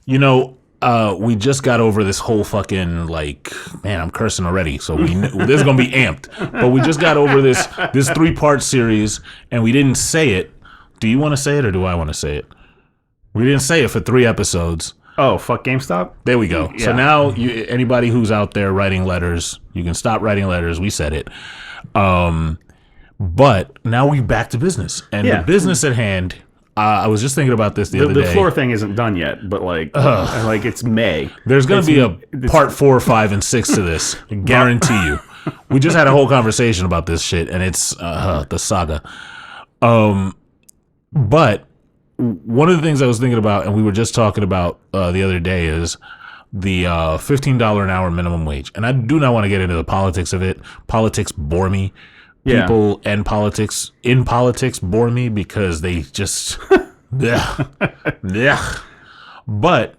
We just got over this whole fucking man, I'm cursing already. So this is gonna be amped. But we just got over this 3-part series, and we didn't say it. Do you want to say it or do I want to say it? We didn't say it for 3 episodes. Oh, fuck GameStop? There we go. Yeah. So now, anybody who's out there writing letters, you can stop writing letters. We said it. But now we're back to business, and the business at hand. I was just thinking about this the other day. The floor thing isn't done yet, but it's May. There's going to be a part 4, 5, and 6 to this. I guarantee you. We just had a whole conversation about this shit, and it's the saga. But one of the things I was thinking about, and we were just talking about the other day, is the $15 an hour minimum wage. And I do not want to get into the politics of it. Politics bore me. People and politics in politics bore me because they just yeah. But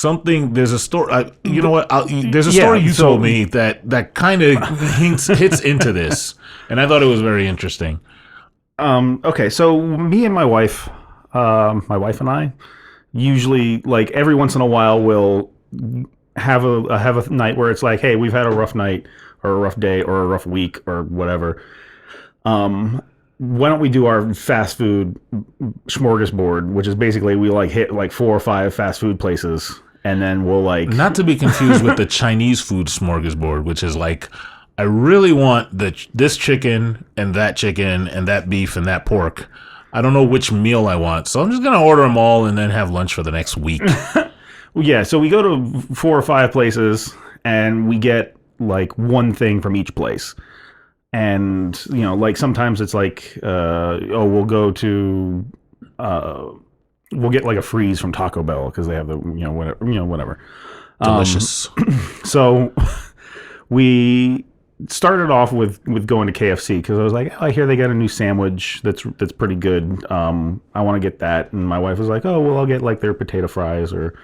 there's a story. You know what? There's a story you told me that kind of hits into this, and I thought it was very interesting. Okay, so me and my wife and I usually every once in a while will have a night where it's like, hey, we've had a rough night or a rough day or a rough week or whatever. Why don't we do our fast food smorgasbord, which is basically we hit 4 or 5 fast food places, and then we'll not to be confused with the Chinese food smorgasbord, which is I really want this chicken and that beef and that pork. I don't know which meal I want, so I'm just gonna order them all and then have lunch for the next week. Yeah, so we go to 4 or 5 places and we get one thing from each place. And, sometimes it's we'll go to, we'll get a freeze from Taco Bell because they have the, whatever. Delicious. So we started off with going to KFC because I was like, oh, I hear they got a new sandwich that's pretty good. I want to get that. And my wife was like, oh, well, I'll get their potato fries or,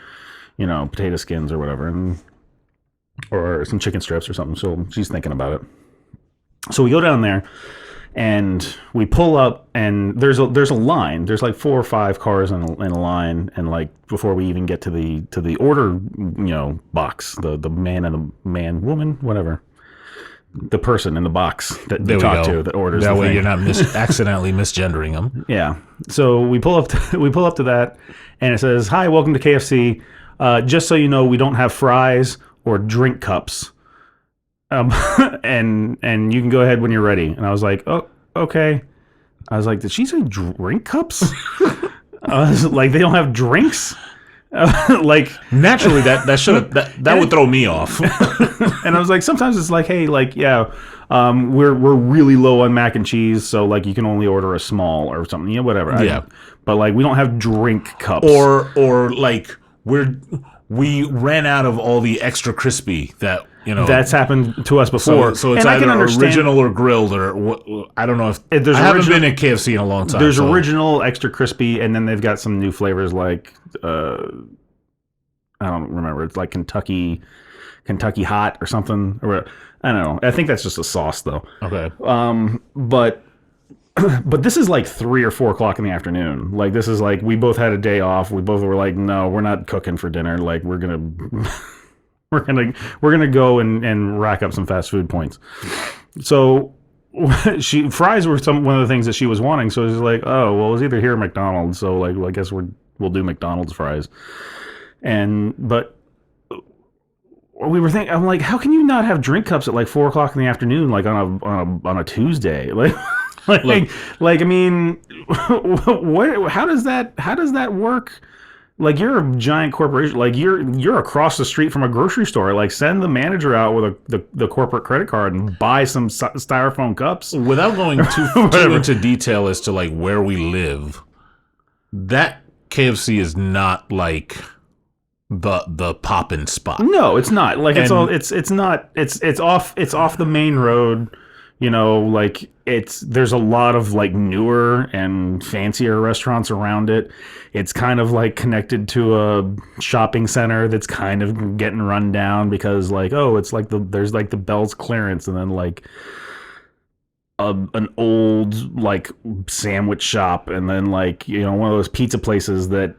potato skins or whatever. Or some chicken strips or something. So she's thinking about it. So we go down there and we pull up, and there's a line. There's 4 or 5 cars in a line, and before we even get to the order, box, the woman, whatever, the person in the box that they talk to that orders. That way, you're not accidentally misgendering them. Yeah. So we pull up to that, and it says, "Hi, welcome to KFC. Just so you know, we don't have fries or drink cups. And you can go ahead when you're ready." And I was like, "Oh, okay." I was like, "Did she say drink cups?" I was like, "They don't have drinks?" Naturally, that would throw me off. And I was like, sometimes it's hey, we're really low on mac and cheese, so you can only order a small or something, whatever. Yeah. But we don't have drink cups. Or we ran out of all the extra crispy that that's happened to us before. So it's either original or grilled, or I don't know if I haven't been at KFC in a long time. There's original, extra crispy, and then they've got some new flavors I don't remember. It's Kentucky hot or something. Or I don't know. I think that's just a sauce though. Okay. But this is 3 or 4 o'clock in the afternoon. This is we both had a day off. We both were no, we're not cooking for dinner. We're gonna we're gonna go and rack up some fast food points. So fries were one of the things that she was wanting. So she's like, oh well, it's either here or McDonald's. So I guess we'll do McDonald's fries. But we were thinking, I'm like, how can you not have drink cups at 4 o'clock in the afternoon, on a Tuesday? I mean, how does that work? You're a giant corporation. You're across the street from a grocery store. Send the manager out with the corporate credit card and buy some styrofoam cups. Without going too into detail as to where we live, that KFC is not the poppin' spot. No, it's not. It's off the main road. There's a lot of newer and fancier restaurants around it. It's kind of connected to a shopping center that's kind of getting run down because it's there's the Bell's clearance, and then an old sandwich shop, and then one of those pizza places that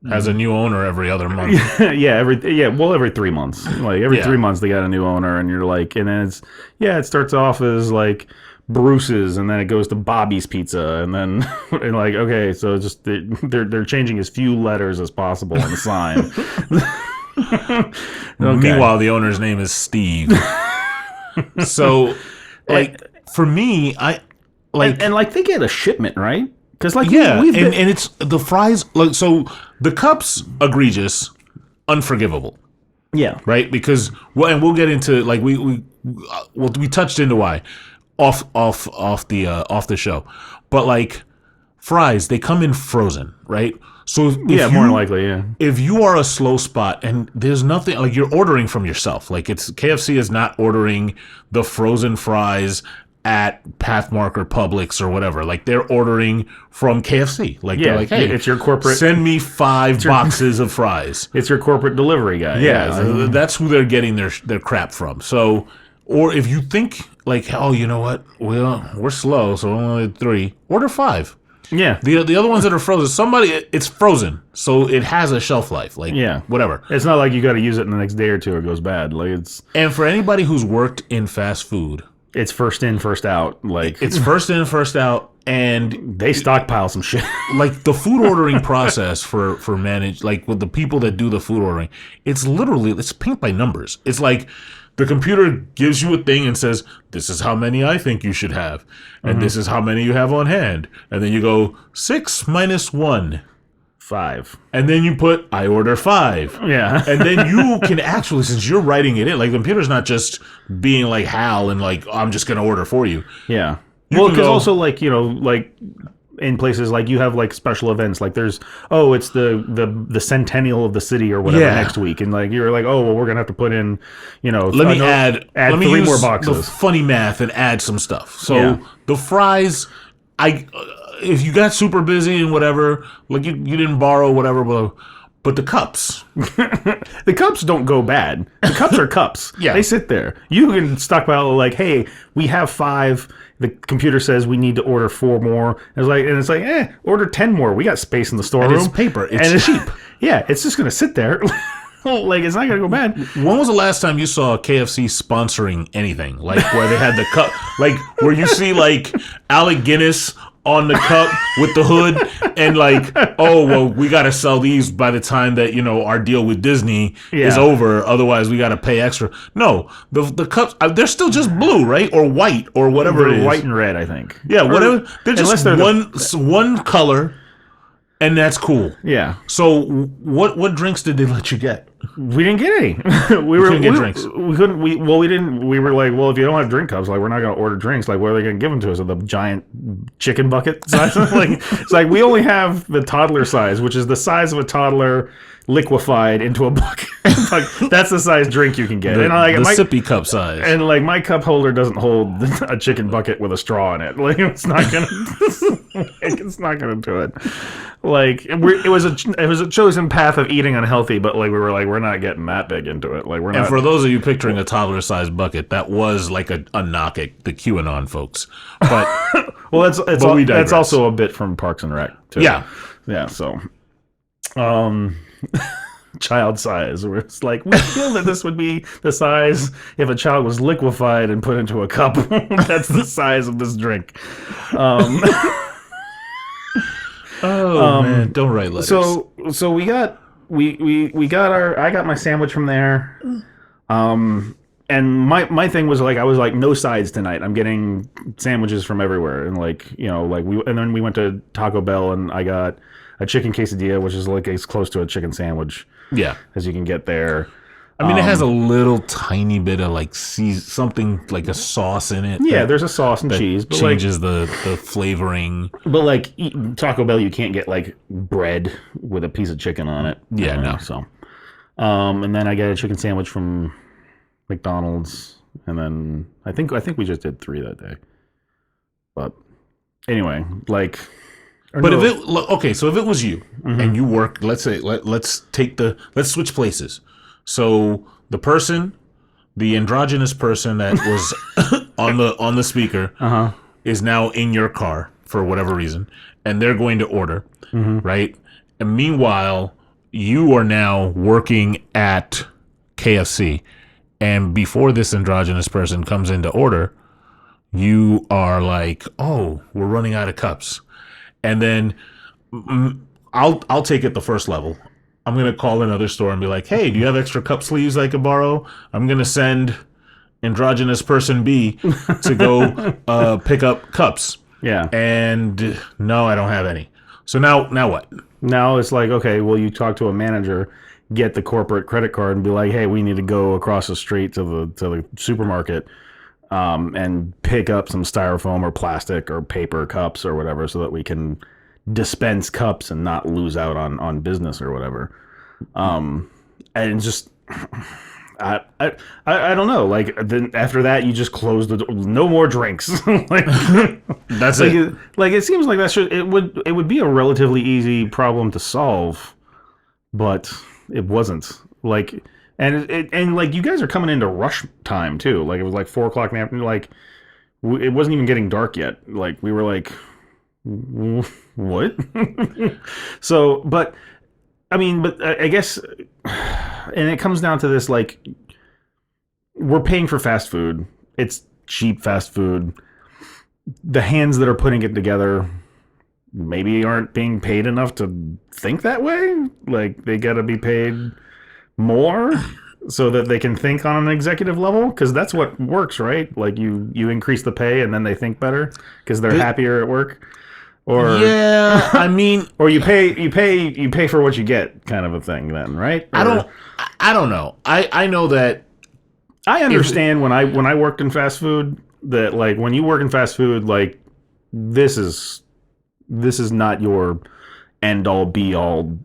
has a new owner every other month. every 3 months. Like every Yeah. 3 months they got a new owner, and you're like, and then it starts off as like Bruce's, and then it goes to Bobby's Pizza, and then and like, okay, so it's just they're changing as few letters as possible on the sign. Meanwhile, the owner's name is Steve. So, like, for me, I like and like they get a shipment, right? Because like and it's the fries. Like, so the cups, egregious, unforgivable. Yeah. Right, because and we'll get into like we touched into why off the show, but like fries, they come in frozen, right? So if more than likely, yeah. If you are a slow spot and there's nothing, like, you're ordering from yourself, like it's KFC is not ordering the frozen fries at Pathmark or Publix or whatever. Like, they're ordering from KFC. Like, they're like, hey, it's your corporate. Send me 5 boxes of fries. It's your corporate delivery guy. Yeah, that's who they're getting their crap from. So, or if you think like, oh, you know what, we're slow, so only 3. Order 5. Yeah. The other ones that are frozen, it's frozen, so it has a shelf life. Like, whatever. It's not like you got to use it in the next day or two. It goes bad. Like And for anybody who's worked in fast food, it's first in, first out. Like it's first in, first out, and they stockpile some shit. Like the food ordering process for like with the people that do the food ordering, it's paint by numbers. It's like the computer gives you a thing and says, this is how many I think you should have, and this is how many you have on hand, and then you go 6 minus 1. 5. And then you put, I order 5. Yeah. And then you can actually, since you're writing it in, like the computer's not just being like Hal and like, I'm just going to order for you. Yeah. Well, because also like, you know, like in places like you have like special events, like there's, it's the centennial of the city or whatever next week. And like, you're like, well, we're going to have to put in, you know, let me add 3 more boxes. The funny math and add some stuff. So the fries, if you got super busy and whatever, like you didn't borrow whatever, but the cups. The cups don't go bad. The cups are cups. Yeah. They sit there. You can stockpile like, hey, we have 5. The computer says we need to order 4 more. It's like, order 10 more. We got space in the storeroom. And it's paper. It's cheap. Yeah, it's just gonna sit there. Like, it's not gonna go bad. When was the last time you saw KFC sponsoring anything? Like where they had the cup, like where you see like Alec Guinness on the cup with the hood, and like, we got to sell these by the time that, you know, our deal with Disney is over. Otherwise, we got to pay extra. No, the cups, they're still just blue, right? Or white, or whatever it is. White and red, I think. Yeah, whatever. They're just one color, and that's cool. Yeah. So what drinks did they let you get? We didn't get any. We couldn't get drinks. We couldn't. We didn't. We were like, well, if you don't have drink cups, like, we're not going to order drinks. Like, what are they going to give them to us? The giant chicken bucket size? Like, it's like we only have the toddler size, which is the size of a toddler liquefied into a bucket. Like, that's the size drink you can get. And like, the sippy cup size. And like, my cup holder doesn't hold a chicken bucket with a straw in it. Like, it's not gonna. It's not gonna do it. Like, it was a chosen path of eating unhealthy, but like, we were like, we're not getting that big into it. Like, we're not. And for those of you picturing a toddler-sized bucket, that was like a knock at the QAnon folks. But well, that's also a bit from Parks and Rec too. Yeah. So, child size. Where it's like, we feel that this would be the size if a child was liquefied and put into a cup. That's the size of this drink. Man, don't write letters. So we got I got my sandwich from there. And my thing was like, I was like, no sides tonight. I'm getting sandwiches from everywhere. And like, you know, like and then we went to Taco Bell and I got a chicken quesadilla, which is like as close to a chicken sandwich as you can get there. I mean, it has a little tiny bit of like something like a sauce in it. Yeah, there's a sauce and cheese, but changes the flavoring. But like Taco Bell, you can't get like bread with a piece of chicken on it. Yeah, no. So, and then I got a chicken sandwich from McDonald's, and then I think we just did 3 that day. But anyway, like. But if it was you and you work, let's say let's switch places. So the androgynous person that was on the speaker is now in your car for whatever reason, and they're going to order, right? And meanwhile, you are now working at KFC, and before this androgynous person comes into order, you are like, "Oh, we're running out of cups," and then I'll take it the first level. I'm gonna call another store and be like, "Hey, do you have extra cup sleeves I could borrow? I'm gonna send androgynous person B to go pick up cups." Yeah. And no, I don't have any. So now what? Now it's like, okay, well, you talk to a manager, get the corporate credit card, and be like, hey, we need to go across the street to the supermarket, and pick up some styrofoam or plastic or paper cups or whatever, so that we can dispense cups and not lose out on business or whatever. And just. I don't know. Like, then after that, you just close the door. No more drinks. Like, That's like it. it seems like it would be a relatively easy problem to solve, but it wasn't. Like, and like, you guys are coming into rush time too. Like, it was like 4 o'clock in the afternoon. Like, it wasn't even getting dark yet. Like, we were like, what? So, but I mean, but I guess, and it comes down to this, like, we're paying for fast food. It's cheap fast food. The hands that are putting it together maybe aren't being paid enough to think that way. Like, they got to be paid more so that they can think on an executive level, because that's what works, right? Like, you increase the pay and then they think better because they're happier at work. Or Yeah, I mean, or you pay for what you get, kind of a thing. Then, right? Or, I don't know. I know that I understand when I worked in fast food that, like, when you work in fast food, like, this is not your end all be all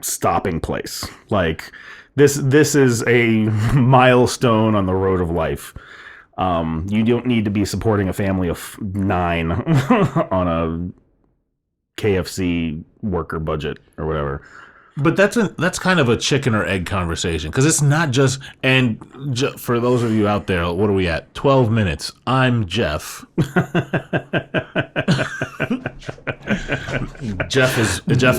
stopping place. Like, this is a milestone on the road of life. You don't need to be supporting a family of 9 on a KFC worker budget or whatever. But that's kind of a chicken or egg conversation, because it's not just, and for those of you out there, what are we at? 12 minutes. I'm Jeff. Jeff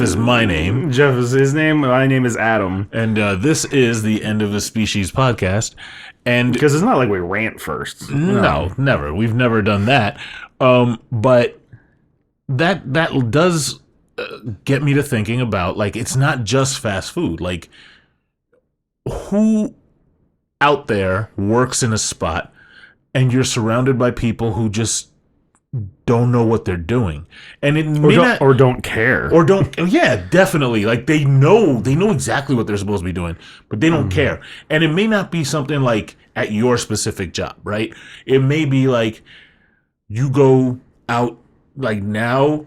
is my name. Jeff is his name. My name is Adam. And this is the End of a Species podcast. And because it's not like we rant first. No, never. We've never done that. But that does get me to thinking about, like, it's not just fast food. Like, who out there works in a spot and you're surrounded by people who just don't know what they're doing, and it or don't care, or don't. Yeah, definitely. Like, they know exactly what they're supposed to be doing, but they don't care. And it may not be something like at your specific job, right? It may be like you go out, like, now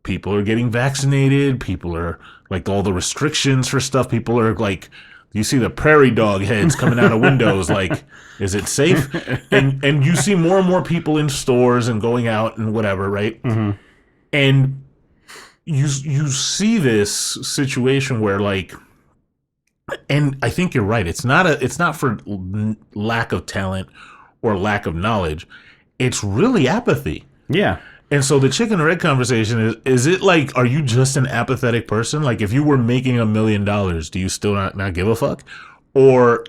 people are getting vaccinated. People are, like, all the restrictions for stuff. People are like, you see the prairie dog heads coming out of windows. Like, is it safe? And you see more and more people in stores and going out and whatever, right? Mm-hmm. And you see this situation where, like, and I think you're right. It's not for lack of talent or lack of knowledge. It's really apathy. Yeah. And so the chicken or egg conversation is it like, are you just an apathetic person? Like, if you were making $1 million, do you still not give a fuck? Or,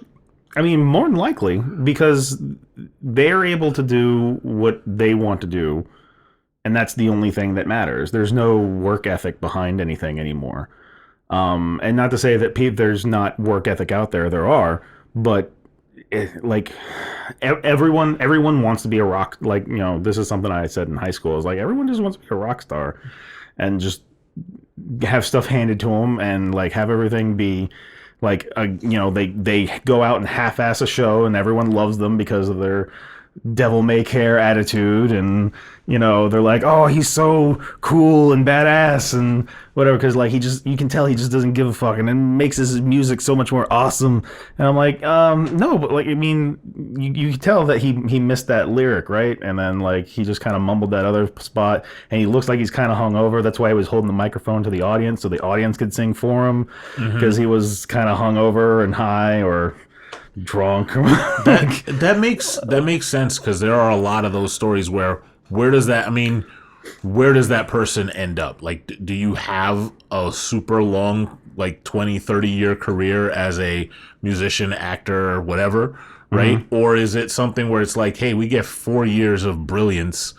I mean, more than likely, because they're able to do what they want to do, and that's the only thing that matters. There's no work ethic behind anything anymore. And not to say that there's not work ethic out there. There are, but like, everyone wants to be a rock. Like, you know, this is something I said in high school. Is like, everyone just wants to be a rock star, and just have stuff handed to them, and, like, have everything be like, you know, they go out and half-ass a show, and everyone loves them because of their devil may care attitude, and, you know, they're like, oh, he's so cool and badass and whatever, because, like, you can tell he just doesn't give a fuck, and it makes his music so much more awesome. And I'm like, no, but, like, I mean, you can tell that he missed that lyric, right? And then, like, he just kind of mumbled that other spot, and he looks like he's kind of hungover. That's why he was holding the microphone to the audience, so the audience could sing for him, because he was kind of hungover and high, or drunk. that makes sense, because there are a lot of those stories where does that, I mean, where does that person end up? Like, do you have a super long, like 20, 30-year career as a musician, actor, or whatever, right? Mm-hmm. Or is it something where it's like, hey, we get 4 years of brilliance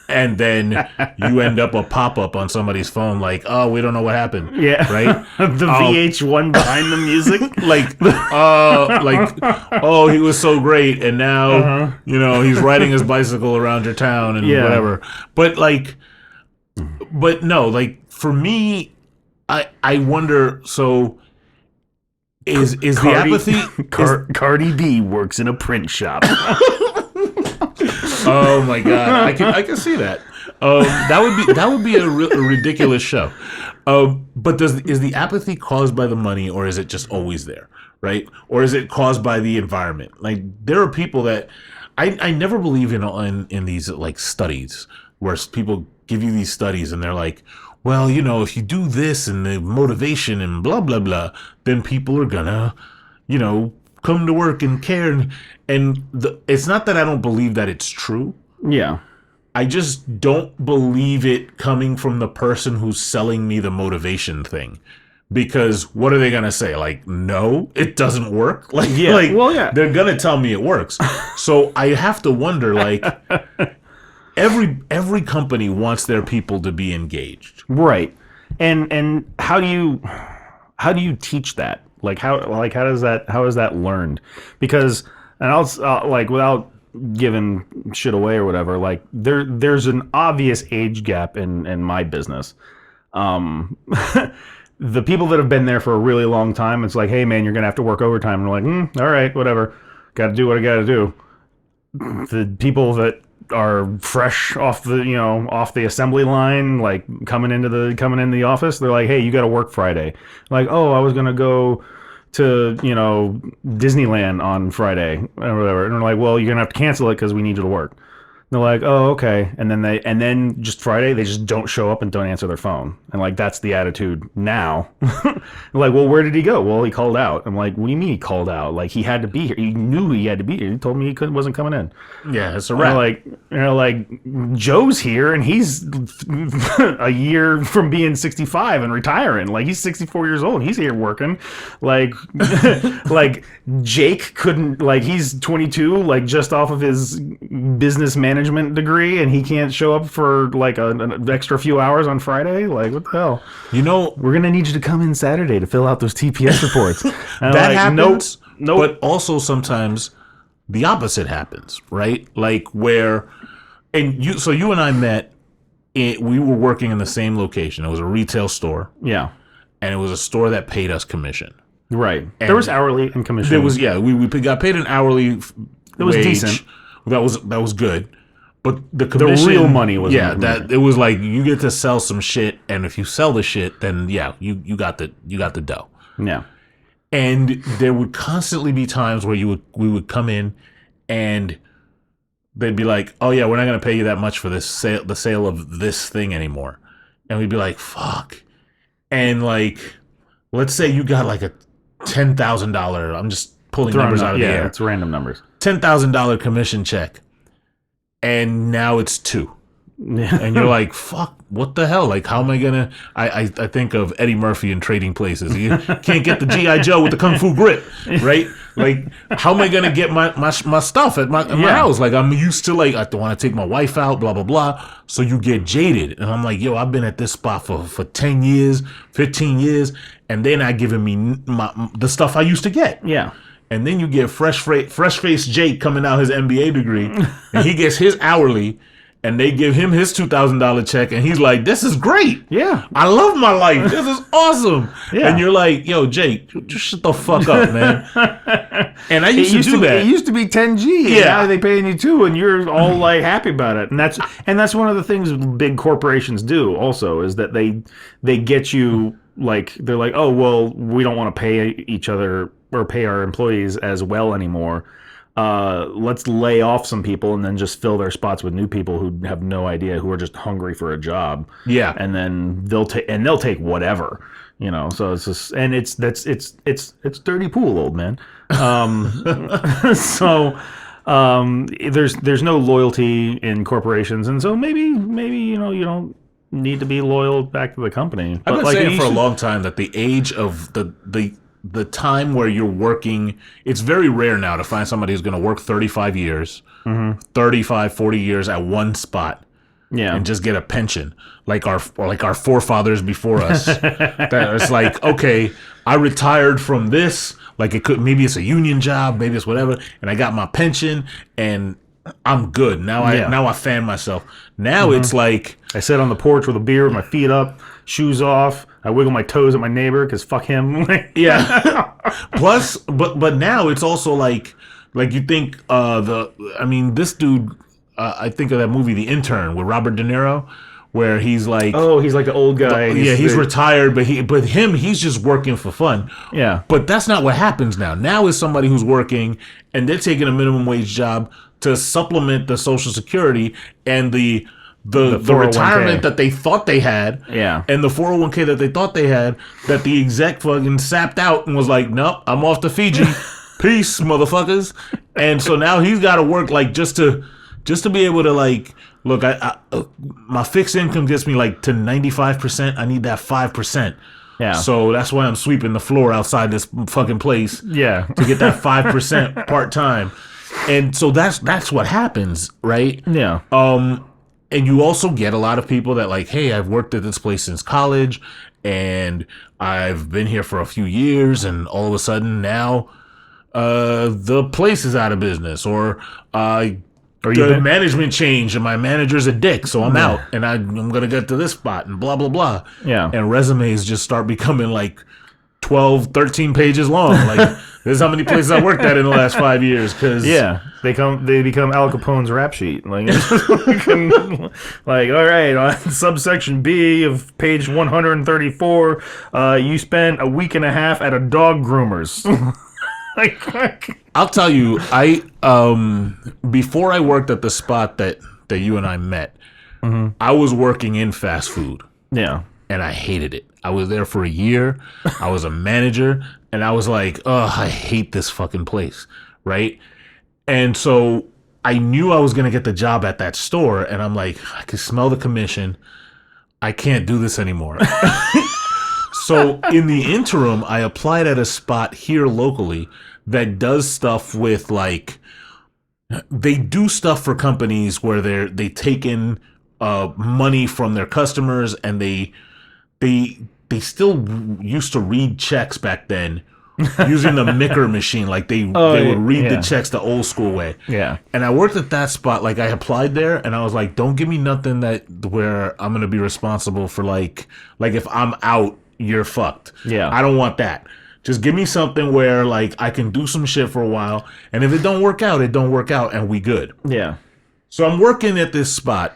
and then you end up a pop-up on somebody's phone like, oh, we don't know what happened. Yeah. Right? The VH1 behind the music. Oh, he was so great. And now, he's riding his bicycle around your town and whatever. But no, like for me, I wonder, so is the apathy... Cardi B works in a print shop. Oh my God, I can see that. That would be a ridiculous show. But is the apathy caused by the money, or is it just always there, right? Or is it caused by the environment? Like there are people that I never believe in these like studies where people give you these studies and they're like, well, if you do this and the motivation and blah blah blah, then people are gonna, come to work and care. It's not that I don't believe that it's true. Yeah. I just don't believe it coming from the person who's selling me the motivation thing. Because what are they going to say? Like, no, it doesn't work? Like, they're going to tell me it works. So I have to wonder, like, every company wants their people to be engaged. Right. And how do you teach that? How is that learned? Because, and I'll like, without giving shit away or whatever, like there's an obvious age gap in my business. The people that have been there for a really long time, it's like, hey man, you're gonna have to work overtime. And we're like, all right, whatever, gotta do what I gotta do. The people that are fresh off the assembly line, like coming into the office, they're like, hey, you gotta work Friday. Like, oh, I was gonna go to Disneyland on Friday or whatever, and we're like, well, you're gonna have to cancel it because we need you to work. And they're like, oh, okay. And then just Friday they just don't show up and don't answer their phone, and like that's the attitude now. Like, well, where did he go? Well, he called out. I'm like, what do you mean he called out? Like, he had to be here. He knew he had to be here. He told me he wasn't coming in. Yeah, it's a wrap. Like Joe's here and he's a year from being 65 and retiring. Like, he's 64 years old. He's here working. Like, like Jake couldn't, like, he's 22, like just off of his business management degree, and he can't show up for like an extra few hours on Friday. Like, what the hell? We're gonna need you to come in Saturday to fill out those TPS reports. That happens. Nope. But also sometimes the opposite happens, right? Like where, so you and I met. We were working in the same location. It was a retail store. Yeah, and it was a store that paid us commission. Right. And there was hourly and commission. There was, we got paid an hourly. It was decent. That was good. But the commission, the real money was that it was like you get to sell some shit, and if you sell the shit, then you got the dough. Yeah. And there would constantly be times where we would come in, and they'd be like, "Oh yeah, we're not gonna pay you that much for the sale of this thing anymore," and we'd be like, "Fuck," and like, let's say you got like a $10,000. I'm just pulling numbers out of the air. Yeah, it's random numbers. $10,000 commission check, and now it's $2,000. And you're like, fuck, what the hell? Like, how am I gonna? I think of Eddie Murphy in Trading Places. You can't get the G.I. Joe with the Kung Fu grip, right? Like, how am I gonna get my stuff at my house? Like, I'm used to, like, I want to take my wife out, blah blah blah. So you get jaded, and I'm like, yo, I've been at this spot for 10 years, 15 years, and they're not giving me the stuff I used to get. Yeah. And then you get fresh-faced Jake coming out his MBA degree, and he gets his hourly, and they give him his $2,000 check, and he's like, this is great. Yeah. I love my life. This is awesome. Yeah. And you're like, yo, Jake, just shut the fuck up, man. And I used to do that. It used to be 10G. Yeah. Now they paying you 2, and you're all like happy about it. And that's one of the things big corporations do also, is that they get you, like, they're like, oh, well, we don't want to pay each other or pay our employees as well anymore. Let's lay off some people and then just fill their spots with new people who have no idea, who are just hungry for a job. Yeah. And then they'll take whatever, so it's just, and it's dirty pool, old man. So, There's no loyalty in corporations, and so maybe you don't need to be loyal back to the company. I've been saying for a long time that the age of the time where you're working, it's very rare now to find somebody who's going to work 35 years, 35, 40 years at one spot. Yeah, and just get a pension like our forefathers before us. That it's like, okay, I retired from this. Like maybe it's a union job, maybe it's whatever, and I got my pension and I'm good. Now I fan myself. Now it's like I sit on the porch with a beer with my feet up, shoes off. I wiggle my toes at my neighbor because fuck him. Yeah. Plus, but now it's also like you think this dude. I think of that movie, The Intern, with Robert De Niro, where he's like, he's like the old guy. He's retired, but he's just working for fun. Yeah. But that's not what happens now. Now is somebody who's working and they're taking a minimum wage job to supplement the Social Security and the retirement that they thought they had. Yeah. And the 401k that they thought they had, that the exec fucking sapped out and was like, nope, I'm off to Fiji. Peace, motherfuckers. And so now he's got to work like just to be able to like, look, I my fixed income gets me like to 95%. I need that 5%. Yeah. So that's why I'm sweeping the floor outside this fucking place. Yeah. To get that 5% part time. And so that's what happens, right? Yeah. And you also get a lot of people that like, hey, I've worked at this place since college and I've been here for a few years, and all of a sudden now the place is out of business, or the management changed and my manager's a dick, so I'm out and I'm going to get to this spot and blah, blah, blah. Yeah. And resumes just start becoming like 12, 13 pages long. Like, this is how many places I worked at in the last 5 years. Cause they become Al Capone's rap sheet. Like, all right, on subsection B of page 134, you spent a week and a half at a dog groomer's. I'll tell you, I before I worked at the spot that you and I met, I was working in fast food. Yeah. And I hated it. I was there for a year. I was a manager, and I was like, oh, I hate this fucking place, right? And so I knew I was going to get the job at that store, and I'm like, I could smell the commission. I can't do this anymore. So in the interim, I applied at a spot here locally that does stuff with, like, they do stuff for companies where they take in money from their customers, and they still used to read checks back then using the Micker machine. Like they would read the checks the old school way. Yeah. And I worked at that spot. Like, I applied there and I was like, don't give me nothing where I'm going to be responsible for like if I'm out, you're fucked. Yeah. I don't want that. Just give me something where like I can do some shit for a while. And if it don't work out, it don't work out and we good. Yeah. So I'm working at this spot,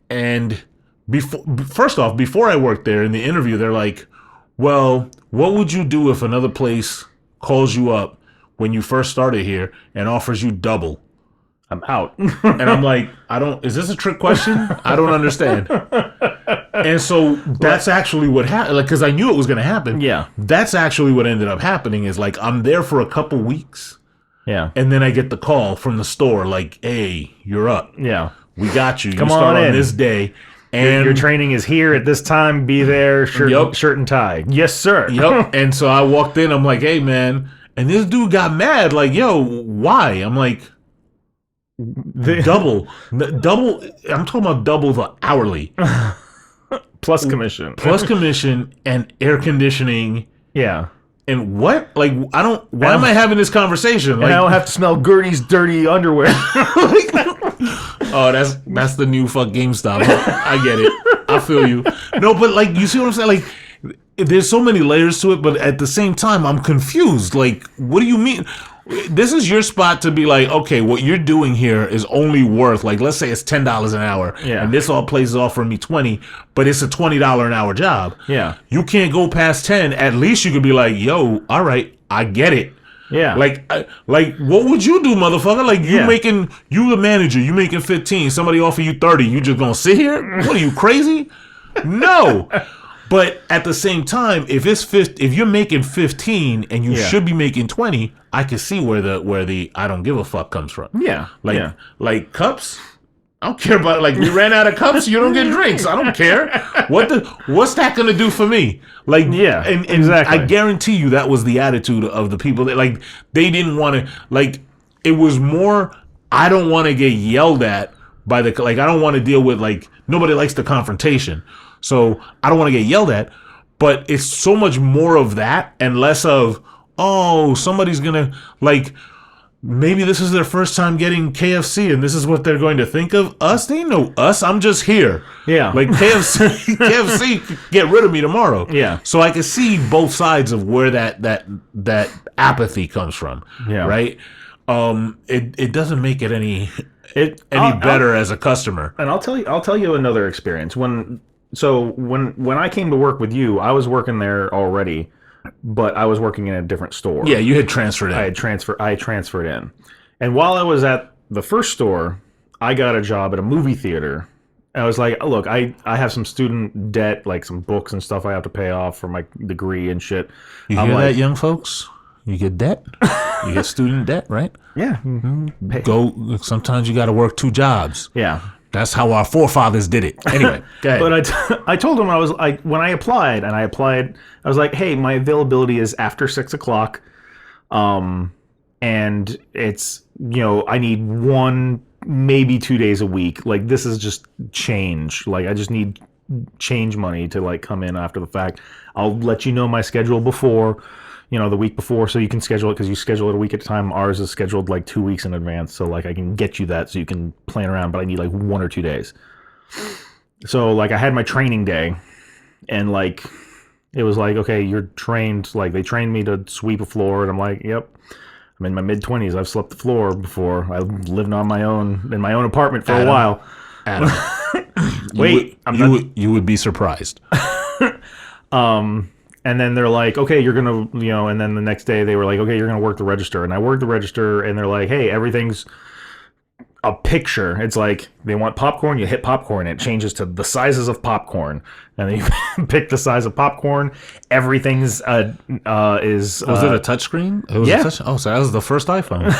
and before I worked there, in the interview, they're like, well, what would you do if another place calls you up when you first started here and offers you double? I'm out. And I'm like, is this a trick question? I don't understand. And so that's actually what happened. Like, because I knew it was going to happen. Yeah. That's actually what ended up happening, is like, I'm there for a couple weeks. Yeah. And then I get the call from the store like, hey, you're up. Yeah. We got you. Come you start on on in. this day. And your training is here at this time. Be there. Shirt and tie. Yes, sir. Yep. And so I walked in. I'm like, hey, man. And this dude got mad. Like, yo, why? I'm like, double. I'm talking about double the hourly. Plus commission. Plus commission and air conditioning. Yeah. And what? Like, why am I having this conversation? Like, and I don't have to smell Gertie's dirty underwear. Oh, that's the new fuck GameStop. I get it. I feel you. No, but like, you see what I'm saying? Like, there's so many layers to it, but at the same time, I'm confused. Like, what do you mean? This is your spot to be like, okay, what you're doing here is only worth, like, let's say it's $10 an hour, yeah, and this all place is offering me $20, but it's a $20 an hour job. Yeah, you can't go past 10. At least you could be like, yo, all right, I get it. Yeah. Like what would you do, motherfucker? Like, you the manager, you making 15, somebody offer you 30, you just gonna sit here? What are you, crazy? No. But at the same time, if you're making 15 and you should be making 20, I can see where the I don't give a fuck comes from. Yeah. Like cups. I don't care about it. Like, we ran out of cups, you don't get drinks. I don't care. What's that gonna do for me? Like, yeah, and exactly. I guarantee you that was the attitude of the people that, like, they didn't want to, like, it was more, I don't want to get yelled at by I don't want to deal with, like, nobody likes the confrontation. So I don't want to get yelled at, but it's so much more of that and less of, oh, somebody's gonna, like, maybe this is their first time getting KFC and this is what they're going to think of us. They know us. I'm just here. Yeah. Like KFC could get rid of me tomorrow. Yeah. So I can see both sides of where that apathy comes from. Yeah. Right. It doesn't make it any better as a customer. And I'll tell you another experience. When I came to work with you, I was working there already. But I was working in a different store. Yeah, you had transferred in. I transferred in. And while I was at the first store, I got a job at a movie theater. And I was like, look, I have some student debt, like some books and stuff I have to pay off for my degree and shit. You hear that, young folks? You get debt. You get student debt, right? Yeah. Go. Sometimes you got to work 2 jobs. Yeah. That's how our forefathers did it. Anyway, go ahead. But I told him when I applied, I was like, hey, my availability is after 6 o'clock, and it's, I need 1, maybe 2 days a week. Like, this is just change. Like, I just need change money to, like, come in after the fact. I'll let you know my schedule before, the week before, so you can schedule it, because you schedule it a week at a time. Ours is scheduled like 2 weeks in advance, so like I can get you that so you can plan around, but I need like 1 or 2 days. So like I had my training day, and like it was like, okay, you're trained, like they trained me to sweep a floor, and I'm like, yep, I'm in my mid-20s, I've swept the floor before. I lived on my own in my own apartment for a while. Adam, Wait, you would be surprised. And then they're like, okay, you're going to, and then the next day they were like, okay, you're going to work the register. And I worked the register, and they're like, hey, everything's a picture. It's like they want popcorn, you hit popcorn, it changes to the sizes of popcorn. And then you pick the size of popcorn. Everything's is was it a touchscreen? It was yeah. So that was the first iPhone.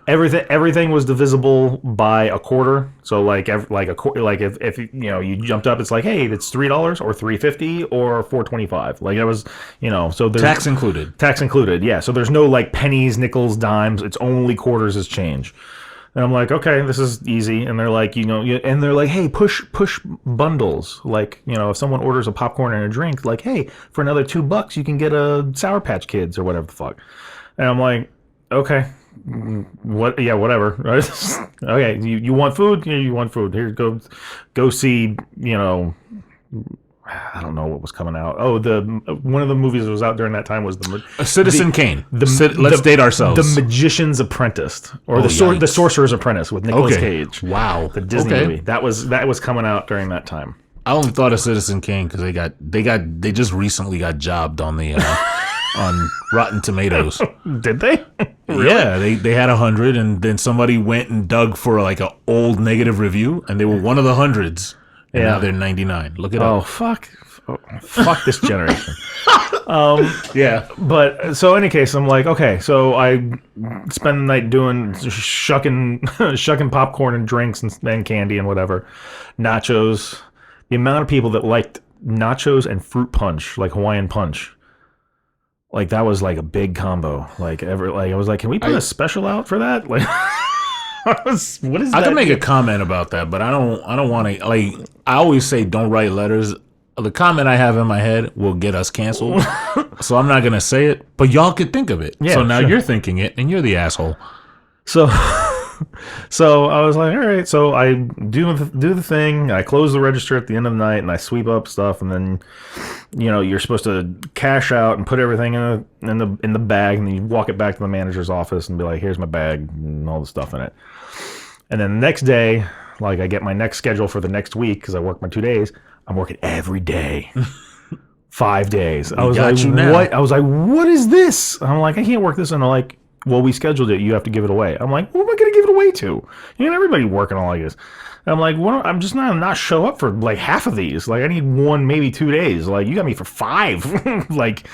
Everything was divisible by a quarter. So like if you jumped up, it's like, hey, it's $3 or $3.50 or $4.25. Like it was, so there's Tax included. Tax included, yeah. So there's no like pennies, nickels, dimes. It's only quarters as change. And I'm like, okay, this is easy. And they're like, and they're like, hey, push bundles. Like, if someone orders a popcorn and a drink, like, hey, for another $2, you can get a Sour Patch Kids or whatever the fuck. And I'm like, okay, what? Yeah, whatever. Okay, you want food? Yeah, you want food. Here, go see, I don't know what was coming out. Oh, one of the movies that was out during that time was Citizen Kane. Let's date ourselves. The Magician's Apprentice, or the Sorcerer's Apprentice with Nicolas Cage. Wow, the Disney movie that was coming out during that time. I only thought of Citizen Kane because they just recently got jobbed on the on Rotten Tomatoes. Did they? Really? Yeah, they had 100, and then somebody went and dug for like an old negative review, and they were one of the hundreds. And now they're 99. Look it up. Oh, fuck this generation. Yeah. But so in any case, I'm like, okay, so I spend the night doing shucking popcorn and drinks and candy and whatever, nachos. The amount of people that liked nachos and fruit punch, like Hawaiian punch, like that was like a big combo. Like I was like, can we put a special out for that? Like. What is that? I can make a comment about that, but I don't want to, like, I always say don't write letters. The comment I have in my head will get us canceled. So I'm not going to say it, but y'all could think of it. Yeah, so now you're thinking it and you're the asshole. So I was like, all right, so I do the thing. I close the register at the end of the night and I sweep up stuff, and then you're supposed to cash out and put everything in the bag, and then you walk it back to the manager's office and be like, here's my bag and all the stuff in it. And then the next day, like I get my next schedule for the next week because I work my 2 days. I'm working every day. 5 days. I was like, what? I was like, what is this? And I'm like, I can't work this. And they're like, well, we scheduled it. You have to give it away. I'm like, who am I going to give it away to? You know, everybody working all like this. I'm like, well, I'm just not show up for like half of these. Like, I need 1, maybe 2 days. Like, you got me for 5. like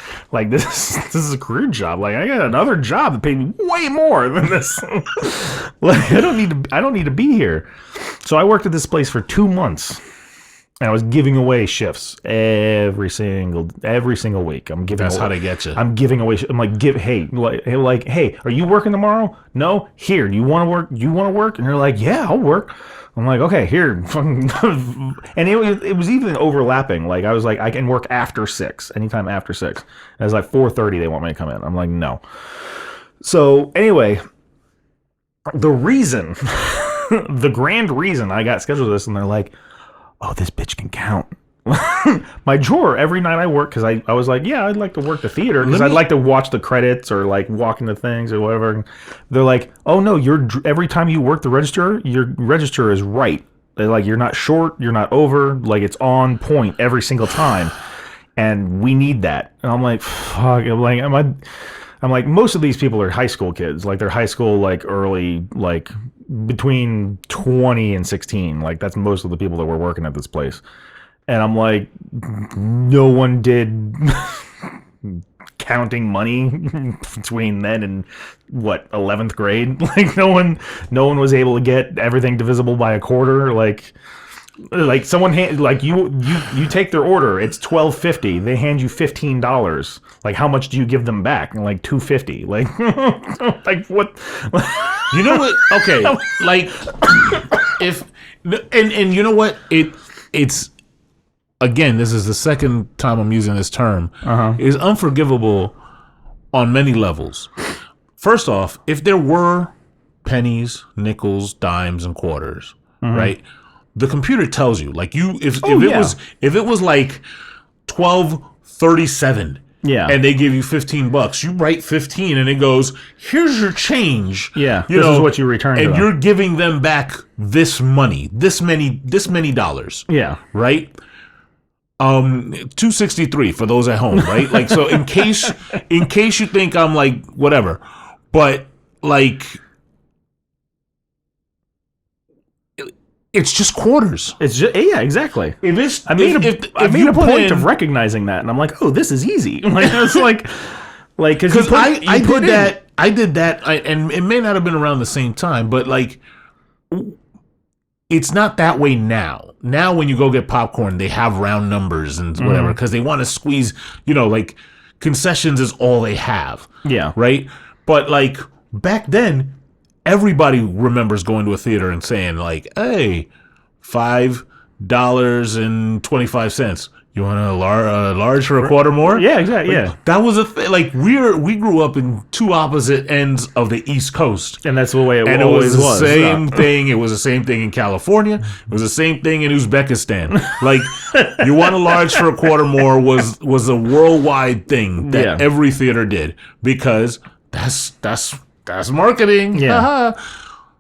this is a career job. Like, I got another job that paid me way more than this. Like, I don't need to be here. So I worked at this place for 2 months. And I was giving away shifts every single week. That's how they get you. I'm giving away. I'm like, hey, are you working tomorrow? No. Here, do you want to work? And they're like, yeah, I'll work. I'm like, okay, here. And it was even overlapping. Like, I was like, I can work after 6, anytime after 6. And it was like 4:30. They want me to come in. I'm like, no. So anyway, the reason, the grand reason I got scheduled this, and they're like, oh, this bitch can count. My drawer every night I work, because I was like, yeah, I'd like to work the theater because I'd like to watch the credits or like walk into things or whatever. They're like, oh no, every time you work the register, your register is right. They're like, you're not short, you're not over, like it's on point every single time, and we need that. And I'm like, fuck. I'm like, most of these people are high school kids. Like, they're high school, like early, like between 20 and 16. Like, that's most of the people that were working at this place. And I'm like, no one did counting money between then and what, 11th grade? Like, no one was able to get everything divisible by a quarter. Like someone you take their order, it's $12.50. They hand you $15. Like, how much do you give them back? And like $2.50. Like what? You know what? Okay, like if and you know what? It's again. This is the second time I'm using this term. Is unforgivable on many levels. First off, if there were pennies, nickels, dimes, and quarters, right? The computer tells you, like, if it was like 12.37, and they give you $15, you write 15, and it goes, here's your change. Yeah, this is what you return, and you're giving them back this money, this many dollars. Yeah, right. $2.63 for those at home, right? Like, so in case you think I'm like whatever, but like. It's just quarters. It's just, yeah, exactly. I made a point of recognizing that, and I'm like, oh, this is easy. Like, it's like because I did that, and it may not have been around the same time, but like, it's not that way now. Now, when you go get popcorn, they have round numbers and whatever because they want to squeeze. Like, concessions is all they have. Yeah. Right. But like back then. Everybody remembers going to a theater and saying, like, hey, $5.25. You want a large for a quarter more? Yeah, exactly. Like, yeah. That was a thing. Like, we grew up in two opposite ends of the East Coast. And that's the way it always was. And it was the same thing. It was the same thing in California. It was the same thing in Uzbekistan. Like, you want a large for a quarter more was a worldwide thing that every theater did because that's marketing. Yeah.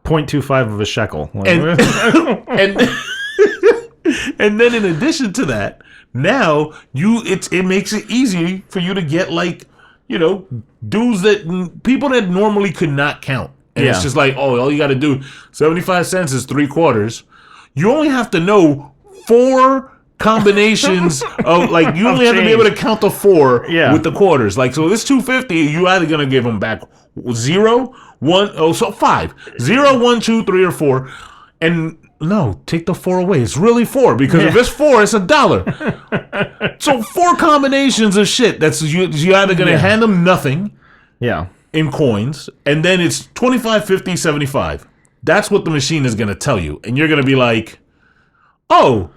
0.25 of a shekel. And then in addition to that, now it makes it easy for you to get, like, dudes that people that normally could not count. And it's just like, oh, all you got to do 75 cents is 3/4. You only have to know 4 combinations of, like, you only have to be able to count the 4 with the quarters. Like, so this $2.50, you either gonna give them back 0, 1, 5, 0, 1, 2, 3, or 4, and no, take the 4 away. It's really 4 because if it's 4, it's $1. So 4 combinations of shit. That's you either gonna hand them nothing, in coins, and then it's 25, 50, 75. That's what the machine is gonna tell you, and you're gonna be like, oh.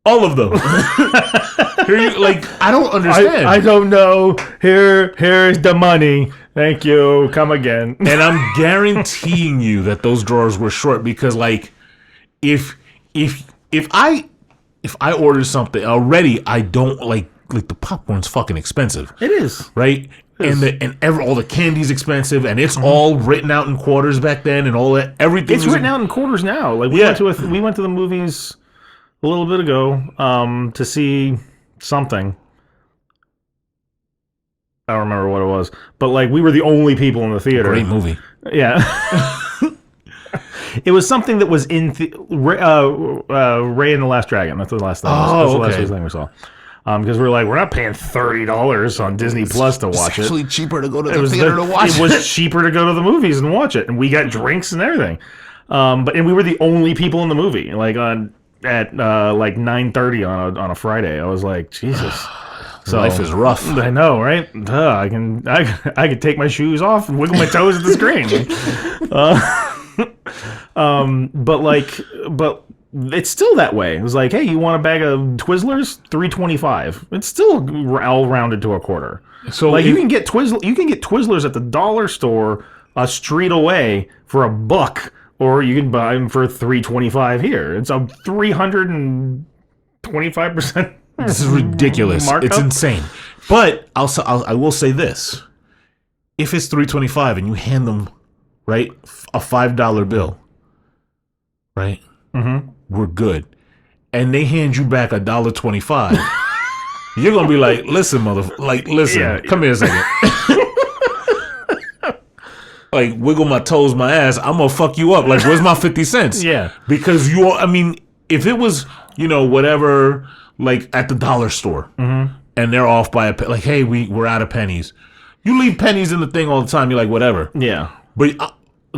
All of them. Like, I don't understand. I don't know. Here's the money. Thank you. Come again. And I'm guaranteeing you that those drawers were short because, like, if I order something already, I don't like the popcorn's fucking expensive. It is, right? All the candy's expensive, and it's all written out in quarters back then, and all that. Everything. It's written out in quarters now. Like, we went to the movies a little bit ago to see something. I don't remember what it was, but like we were the only people in the theater. Great movie. Yeah. It was something that was in Ray and the Last Dragon. That's the last thing. That's the last thing we saw. Because we were like, we're not paying $30 on Disney Plus to watch it. It's actually cheaper to go to the theater to watch it. It was cheaper to go to the movies and watch it, and we got drinks and everything. And we were the only people in the movie. Like at like 9:30 on a Friday, I was like, Jesus. So, life is rough. I know, right? I can take my shoes off and wiggle my toes at the screen. But it's still that way. It was like, hey, you want a bag of Twizzlers? $3.25. It's still all rounded to a quarter. So like you can get Twizzlers at the dollar store a street away for $1, or you can buy them for $3.25 here. It's a 325%. This is ridiculous. Markup? It's insane. But I will say this: if it's $3.25 and you hand them right a $5 bill, right? Mm-hmm. We're good. And they hand you back $1.25. You're gonna be like, listen, listen, come here a second. Like, wiggle my toes, my ass. I'm gonna fuck you up. Like, where's my 50 cents? Yeah, because if it was, whatever, like at the dollar store, mm-hmm. and they're off by like, hey, we're out of pennies. You leave pennies in the thing all the time. You're like, whatever. Yeah, but.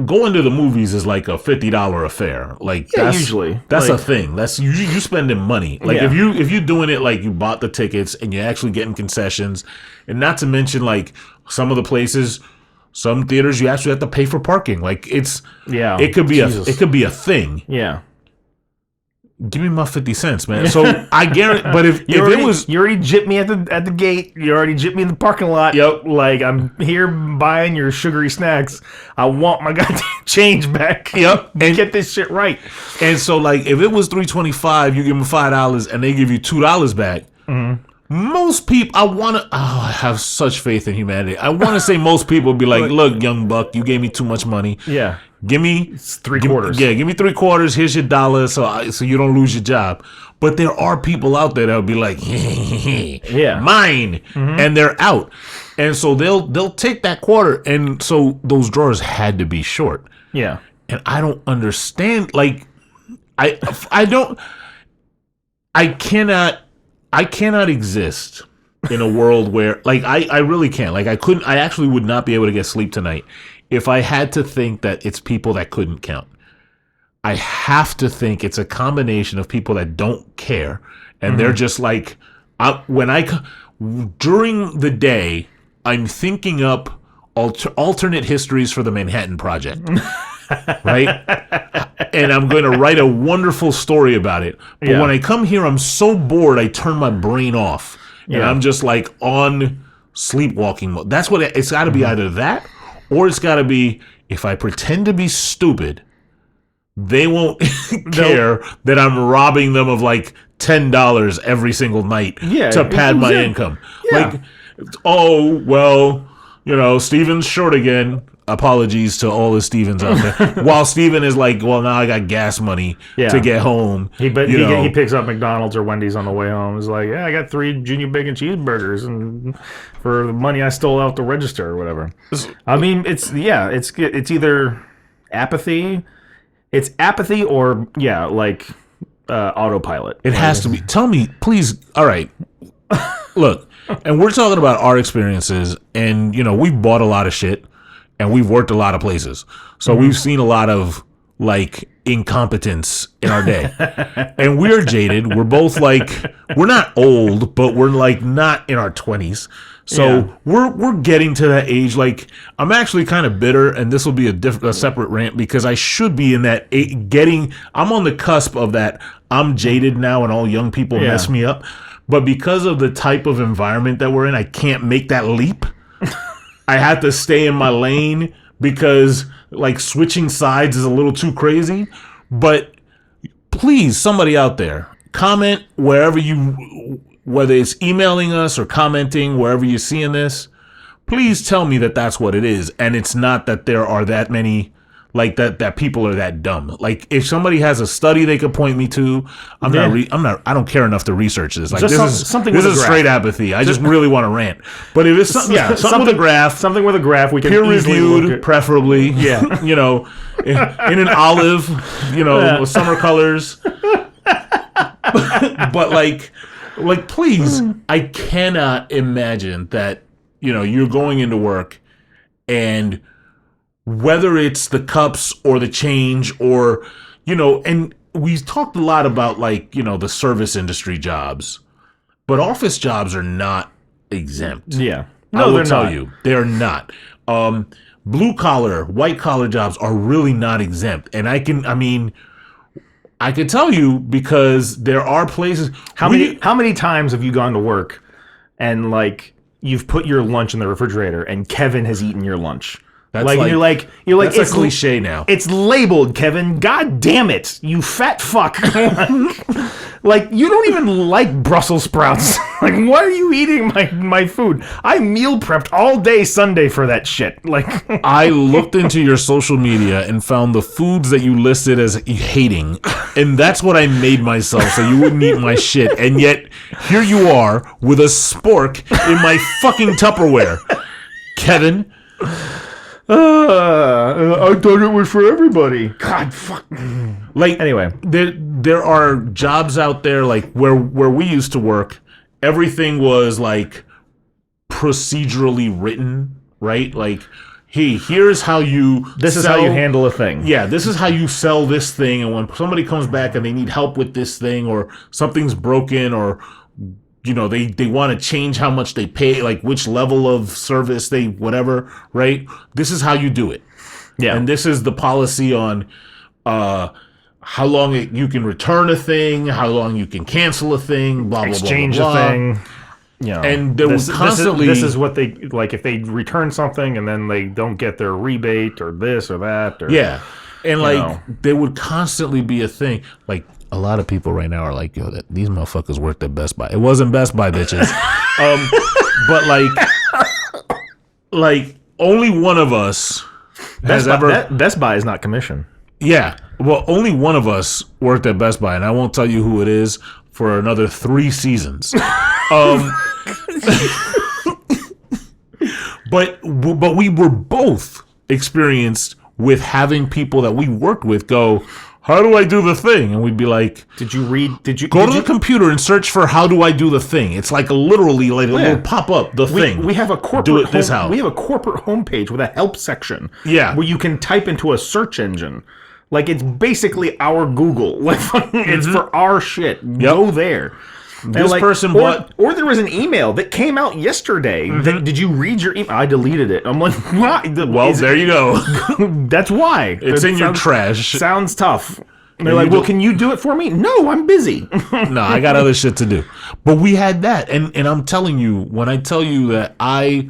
Going to the movies is like a $50 affair. Like usually that's a thing. That's you spending money. Like if you're doing it like you bought the tickets and you're actually getting concessions, and not to mention like some of the places, some theaters you actually have to pay for parking. Like it could be a thing. Yeah. Give me my 50 cents, man. So I guarantee. But if you already gypped me at the gate. You already gypped me in the parking lot. Yep. Like I'm here buying your sugary snacks. I want my goddamn change back. Yep. And get this shit right. And so like if it was $3.25, you give them $5 and they give you $2 back. Mm-hmm. Most people, I have such faith in humanity. I want to say most people would be like, look, young buck, you gave me too much money. Yeah. Give me $3/4. Give me $3/4. Here's your $1 so you don't lose your job. But there are people out there that'll be like, yeah, mine, mm-hmm. and they're out. And so they'll take that quarter. And so those drawers had to be short. Yeah. And I don't understand. Like, I cannot exist in a world where, like, I really can't. Like, I actually would not be able to get sleep tonight if I had to think that it's people that couldn't count. I have to think it's a combination of people that don't care, and mm-hmm. they're just like, during the day, I'm thinking up alternate histories for the Manhattan Project. Right? And I'm going to write a wonderful story about it. But when I come here, I'm so bored, I turn my brain off. And I'm just like on sleepwalking mode. That's what it's got to be, either that or it's got to be, if I pretend to be stupid, they won't care that I'm robbing them of like $10 every single night to pad my income. Yeah. Like, Steven's short again. Apologies to all the Stevens out there. While Steven is like, well, now I got gas money to get home. He picks up McDonald's or Wendy's on the way home. He's like, I got 3 junior bacon cheeseburgers and for the money I stole out the register or whatever. I mean, it's either apathy. It's apathy or autopilot. It has to be. Tell me, please. All right. Look, and we're talking about our experiences, and we've bought a lot of shit. And we've worked a lot of places. So we've seen a lot of, like, incompetence in our day. And we're jaded. We're both, like, we're not old, but we're, like, not in our 20s. So we're getting to that age. Like, I'm actually kind of bitter, and this will be a separate rant, because I should be in that I'm on the cusp of that. I'm jaded now, and all young people mess me up. But because of the type of environment that we're in, I can't make that leap. I had to stay in my lane because, like, switching sides is a little too crazy. But please, somebody out there, comment whether it's emailing us or commenting wherever you're seeing this. Please tell me that that's what it is, and it's not that there are that many like that people are that dumb. Like if somebody has a study they could point me to, I don't care enough to research this. Like Just this is something this with a is graph. straight apathy. I just really want to rant. But if it's something with a graph, something with a graph, we can peer easily reviewed, look at. preferably. Yeah. You know, in an olive, you know, with summer colors. But like please, I cannot imagine that, you know, you're going into work and whether it's the cups or the change or, you know, and we talked a lot about like, you know, the service industry jobs, but office jobs are not exempt. Yeah. I will tell you, they're not. Blue collar, white collar jobs are really not exempt. And I can tell you because there are places. How many times have you gone to work and like you've put your lunch in the refrigerator and Kevin has eaten your lunch? That's like you're like that's it's a cliche now. It's labeled, Kevin. God damn it, you fat fuck! Like you don't even like Brussels sprouts. Like why are you eating my food? I meal prepped all day Sunday for that shit. Like I looked into your social media and found the foods that you listed as hating, and that's what I made myself so you wouldn't eat my shit. And yet here you are with a spork in my fucking Tupperware, Kevin. I thought it was for everybody. God, fuck. Like anyway, there are jobs out there like where we used to work. Everything was like procedurally written, right? Like, hey, here's how you. This is how you handle a thing. Yeah, this is how you sell this thing. And when somebody comes back and they need help with this thing, or something's broken, or you know, they want to change how much they pay, like which level of service they whatever, right? This is how you do it. Yeah. And this is the policy on how long you can return a thing, how long you can cancel a thing, blah, blah, exchange blah, blah, blah. a thing. You know, And there was constantly... This is what they, like, if they return something and then they don't get their rebate or this or that. Or, yeah. And, like, know. there would constantly be a thing. Like, a lot of people right now are like, yo, these motherfuckers worked at Best Buy. It wasn't Best Buy, bitches. But, like, only one of us has ever... Best Buy is not commission. Yeah. Well, only one of us worked at Best Buy, and I won't tell you who it is for another 3 seasons. But we were both experienced with having people that we worked with go, how do I do the thing? And we'd be like, go to the computer and search for how do I do the thing. It's like literally like a little pop up thing. We have a corporate do it this how. We have a corporate homepage with a help section. Yeah. Where you can type into a search engine. Like it's basically our Google. Like it's for our shit. Go there. This person bought... Or there was an email that came out yesterday. Did you read your email? I deleted it. I'm like, why? Well, there you go. That's why. It's in your trash. Sounds tough. And they're like, well, can you do it for me? No, I'm busy. No, I got other shit to do. But we had that. And I'm telling you, when I tell you that I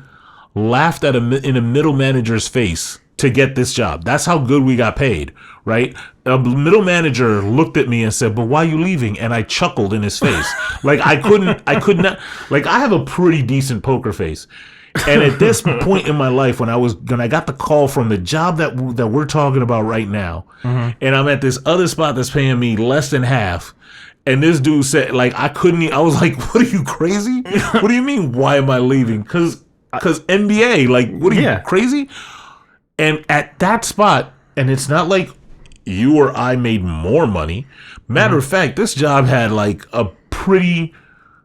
laughed in a middle manager's face to get this job. That's how good we got paid, right? A middle manager looked at me and said, but why are you leaving? And I chuckled in his face. Like I could not, like I have a pretty decent poker face. And at this point in my life, when I got the call from the job that we're talking about right now, and I'm at this other spot that's paying me less than half, and this dude said, like, I was like, what are you, crazy? What do you mean, why am I leaving? Because NBA, like, what are you, crazy? And at that spot, and it's not like you or I made more money. Matter of fact, this job had like a pretty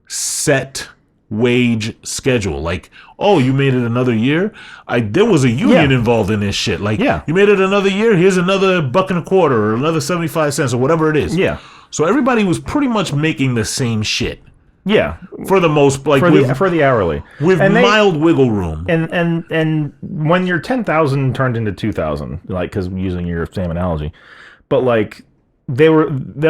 set wage schedule. Like, oh, you made it another year? There was a union involved in this shit. Like, you made it another year? Here's another $1.25 or another 75 cents or whatever it is. Yeah. So everybody was pretty much making the same shit. Yeah, for the most, like for the hourly, with mild wiggle room. And when your 10,000 turned into 2,000, like because using your same analogy, but like there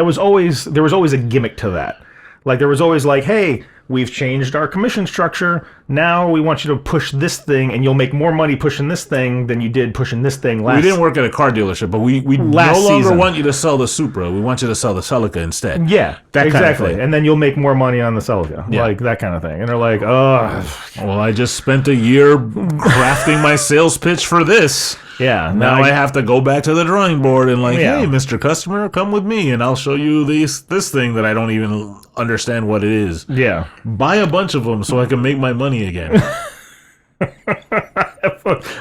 was always a gimmick to that. Like there was always like, hey, we've changed our commission structure. Now we want you to push this thing, and you'll make more money pushing this thing than you did pushing this thing last. We didn't work at a car dealership, but we no longer want you to sell the Supra. We want you to sell the Celica instead. Yeah, that exactly. Kind of thing. And then you'll make more money on the Celica, like that kind of thing. And they're like, oh, well, I just spent a year crafting my sales pitch for this. Yeah. Now I have to go back to the drawing board and like, Yeah. hey, Mr. Customer, come with me and I'll show you this thing that I don't even understand what it is. Yeah. Buy a bunch of them so I can make my money again.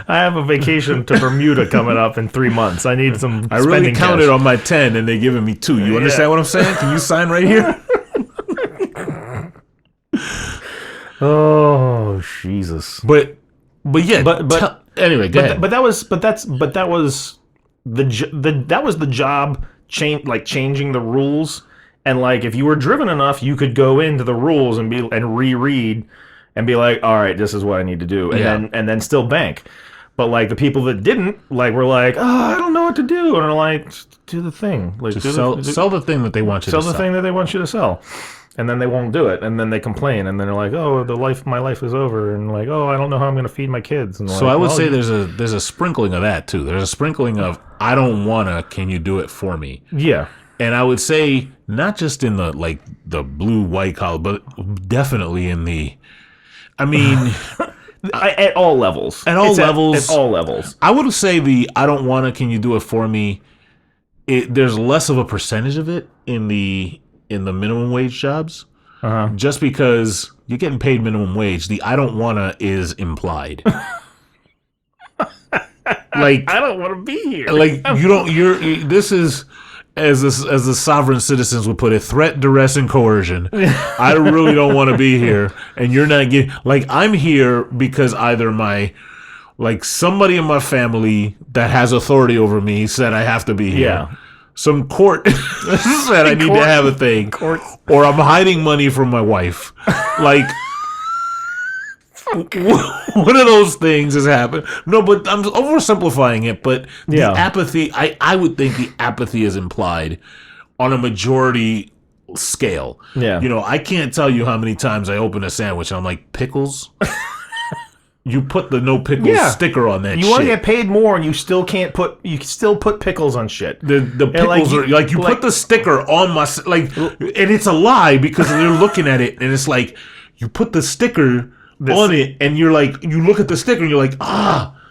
I have a vacation to Bermuda coming up in 3 months. I need some. I really counted on my 10 and they giving me 2. You understand what I'm saying? Can you sign right here? Oh Jesus! But yeah. But anyway, go ahead. that was the job changing the rules, and like if you were driven enough, you could go into the rules and reread and be like, all right, this is what I need to do, and then still bank. But like the people that didn't, like, were like, oh, I don't know what to do, and are like, do the thing, like, just sell the thing that they want you to sell. Sell the thing that they want you to sell. And then they won't do it, and then they complain, and then they're like, "Oh, my life is over," and like, "Oh, I don't know how I'm going to feed my kids." And so like, I would say there's a sprinkling of that too. There's a sprinkling of I don't wanna. Can you do it for me? Yeah, and I would say not just in the like the blue white collar, but definitely in the. I mean, at all levels. At all levels. At all levels. I would say the I don't wanna. Can you do it for me? There's less of a percentage of it in the minimum wage jobs, just because you're getting paid minimum wage. The I don't wanna is implied. Like I don't want to be here. Like this is as the sovereign citizens would put it, threat, duress, and coercion. I really don't want to be here, and you're not getting. Like I'm here because either somebody in my family that has authority over me said I have to be here. Yeah. Some court said I need to have a thing, or I'm hiding money from my wife. Like, one of those things has happened. No, but I'm oversimplifying it. But the apathy, I would think the apathy is implied on a majority scale. Yeah. I can't tell you how many times I open a sandwich and I'm like, pickles? You put the no pickles sticker on that shit. You want to get paid more, and you still put pickles on shit. The pickles are like you put the sticker on my and it's a lie because they're looking at it and it's like you put the sticker on it and you're like you look at the sticker and you're like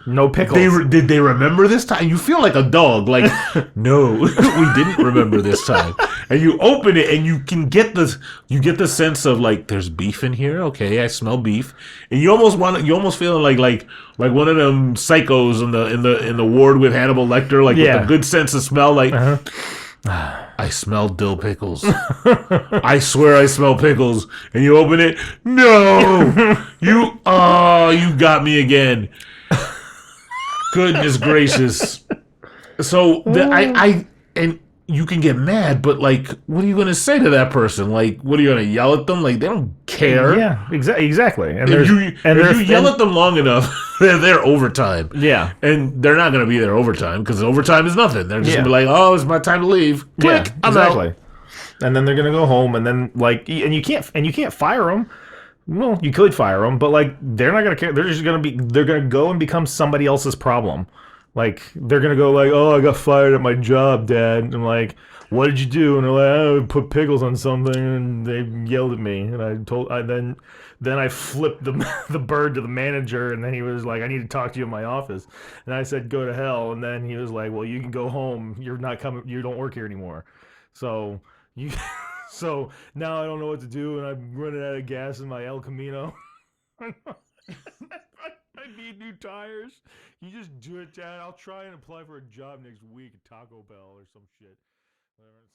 no pickles. Did they remember this time? You feel like a dog. Like no, we didn't remember this time. And you open it and you can get the sense of like there's beef in here. Okay, I smell beef, and you almost feel like one of them psychos in the ward with Hannibal Lecter, like with a good sense of smell. Like I smell dill pickles. I swear I smell pickles. And you open it. No, you got me again. Goodness gracious. So and you can get mad, but like, what are you going to say to that person? Like, what are you going to yell at them? Like, they don't care. Yeah, exactly. And if you yell at them long enough, they're there overtime. Yeah. And they're not going to be there overtime because overtime is nothing. They're just going to be like, oh, it's my time to leave. Click, I'm out. And then they're going to go home, and then and you can't fire them. Well, you could fire them, but like they're not going to care. They're going to go and become somebody else's problem. Like, they're going to go like, oh, I got fired at my job, Dad. And I'm like, what did you do? And they're like, oh, I put pickles on something, and they yelled at me. And then I flipped the bird to the manager, and then he was like, I need to talk to you in my office. And I said, go to hell. And then he was like, well, you can go home. You're not coming. You don't work here anymore. So now I don't know what to do, and I'm running out of gas in my El Camino. I need new tires. You just do it, Dad. I'll try and apply for a job next week at Taco Bell or some shit. Whatever.